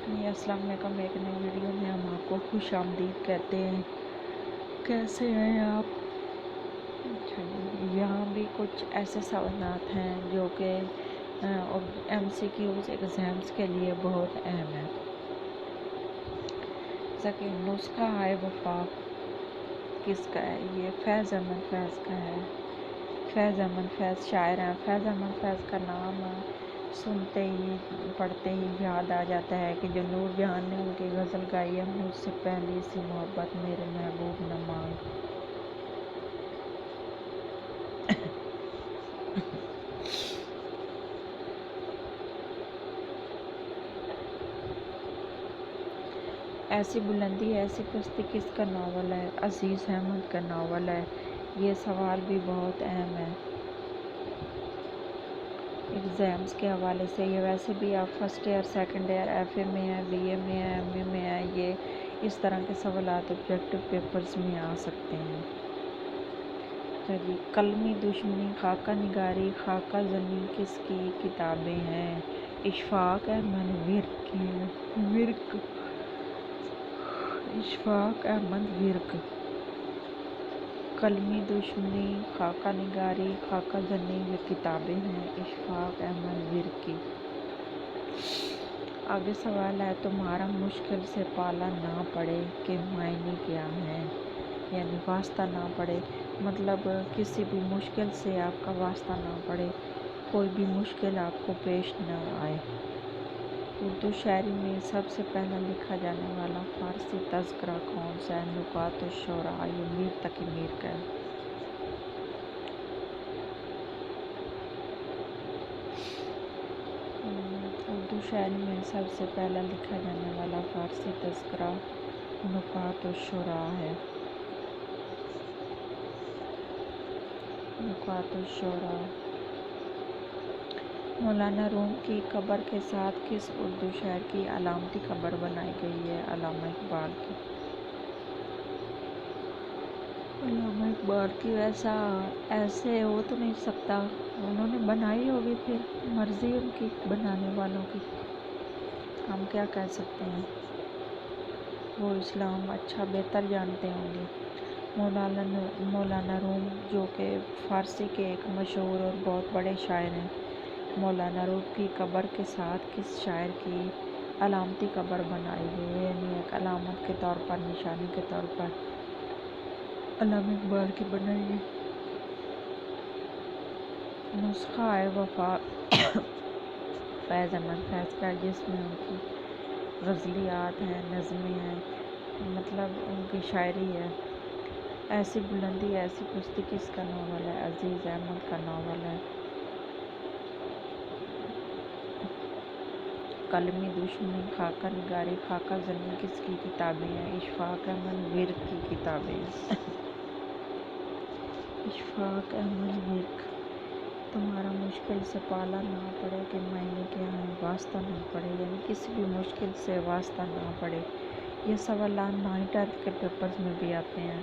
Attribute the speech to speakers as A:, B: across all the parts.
A: جی السلام علیکم، ایک نئی ویڈیو میں ہم آپ کو خوش آمدید کہتے ہیں۔ کیسے ہیں آپ؟ اچھا جی، یہاں بھی کچھ ایسے سوالات ہیں جو کہ MCQs ایگزامس کے لیے بہت اہم ہیں، جیسا کہ نسخہ ہائے وفا کس کا ہے؟ یہ فیض احمد فیض کا ہے۔ فیض احمد فیض شاعر ہیں۔ فیض احمد فیض کا نام سنتے ہی پڑھتے ہی یاد آ جاتا ہے کہ جو نور جہاں نے ان کی غزل گائی ہے، مجھ سے پہلی سی محبت میرے محبوب نہ مانگ۔ ایسی بلندی ایسی پستی کس کا ناول ہے؟ عزیز احمد کا ناول ہے۔ یہ سوال بھی بہت اہم ہے ایگزامس کے حوالے سے۔ یہ ویسے بھی آپ first year, second year, FA میں ہے، BA میں ہے، MA میں ہے، یہ اس طرح کے سوالات آبجیکٹو پیپرز میں آ سکتے ہیں۔ جی، قلمی دشمنی، خاکہ نگاری، خاکہ زنی کس کی کتابیں ہیں؟ اشفاق احمد ورک۔ اشفاق احمد ورک۔ قلمی دشمنی، خاکہ نگاری، خاکہ زنی یہ کتابیں ہیں اشفاق احمد ورک کی۔ آگے سوال ہے، تمہارا مشکل سے پالا نہ پڑے کے معنی کیا ہیں؟ یعنی واسطہ نہ پڑے، مطلب کسی بھی مشکل سے آپ کا واسطہ نہ پڑے، کوئی بھی مشکل آپ کو پیش نہ آئے۔ اردو شاعری میں سب سے پہلا لکھا جانے والا فارسی تذکرہ کون سا ہے؟ نکات الشعراء، یہ میر تقی میر کا ہے۔ اردو شاعری میں سب سے پہلا لکھا جانے والا فارسی تذکرہ نکات الشعراء ہے۔ نکات الشعراء۔ مولانا روم کی قبر کے ساتھ کس اردو شاعر کی علامتی قبر بنائی گئی ہے؟ علامہ اقبال کی۔ علامہ اقبال کی ایسے ہو تو نہیں سکتا، انہوں نے بنائی ہوگی، پھر مرضی ان کی بنانے والوں کی، ہم کیا کہہ سکتے ہیں، وہ اسلام اچھا بہتر جانتے ہوں گے۔ مولانا روم جو کہ فارسی کے ایک مشہور اور بہت بڑے شاعر ہیں، مولانا روم کی قبر کے ساتھ کس شاعر کی علامتی قبر بنائی گئی ہے؟ یعنی ایک علامت کے طور پر، نشانی کے طور پر علامہ اقبال کی بنائی گئی۔ نسخہ ہائے وفا فیض احمد فیض کا، جس میں ان کی غزلیات ہیں، نظمیں ہیں، مطلب ان کی شاعری ہے۔ ایسی بلندی ایسی پستی کس کا ناول ہے؟ عزیز احمد کا ناول ہے۔ قلمی دشمنی، خاکہ نگاری، خاکہ زنی کس کی کتابیں ہیں؟ اشفاق احمد ورک کی کتابیں ہیں۔ اشفاق احمد ورک۔ تمہارا مشکل سے پالا نہ پڑے کے معنی کیا ہیں؟ واسطہ نہ پڑے، یعنی کسی بھی مشکل سے واسطہ نہ پڑے۔ یہ سوالات 9th 10th کے پیپرز میں بھی آتے ہیں۔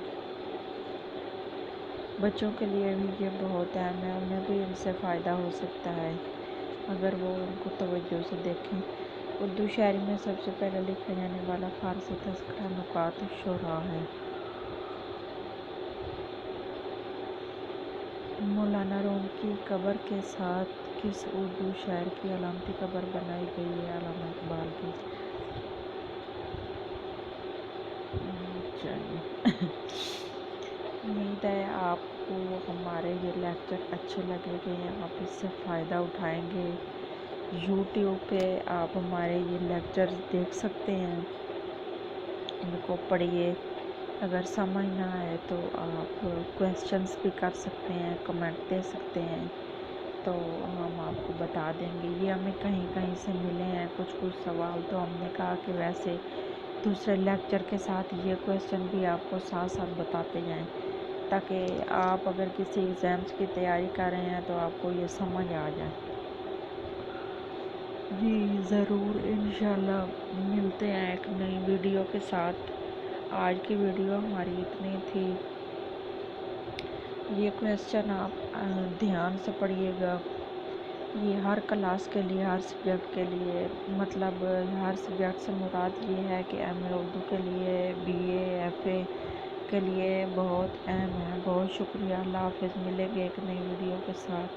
A: بچوں کے لیے بھی یہ بہت اہم ہے، انہیں بھی ان سے فائدہ ہو سکتا ہے اگر وہ ان کو توجہ سے دیکھیں۔ اردو شاعری میں سب سے پہلے لکھا جانے والا فارسی تذکرہ نکات الشعراء ہے۔ مولانا روم کی قبر کے ساتھ کس اردو شاعر کی علامتی قبر بنائی گئی ہے؟ علامہ اقبال کی۔ امید ہے آپ کو ہمارے یہ لیکچر اچھے لگے گے، آپ اس سے فائدہ اٹھائیں گے۔ YouTube پہ آپ ہمارے یہ لیکچرز دیکھ سکتے ہیں، ان کو پڑھیے۔ اگر سمجھ نہ آئے تو آپ کویسچنز بھی کر سکتے ہیں، کمنٹ دے سکتے ہیں، تو ہم آپ کو بتا دیں گے۔ یہ ہمیں کہیں کہیں سے ملے ہیں کچھ سوال، تو ہم نے کہا کہ ویسے دوسرے لیکچر کے ساتھ یہ کویسچن بھی آپ کو ساتھ ساتھ بتاتے جائیں، تاکہ آپ اگر کسی ایگزامس کی تیاری کر رہے ہیں تو آپ کو یہ سمجھ آ جائے۔ جی ضرور، انشاءاللہ ملتے ہیں ایک نئی ویڈیو کے ساتھ۔ آج کی ویڈیو ہماری اتنی تھی۔ یہ کویسچن آپ دھیان سے پڑھیے گا، یہ ہر کلاس کے لیے، ہر سبجیکٹ کے لیے، مطلب ہر سبجیکٹ سے مراد یہ ہے کہ ایم اے اردو کے لیے، بی اے، ایف اے کے لیے بہت اہم ہے۔ بہت شکریہ، اللہ حافظ، ملیں گے ایک نئی ویڈیو کے ساتھ۔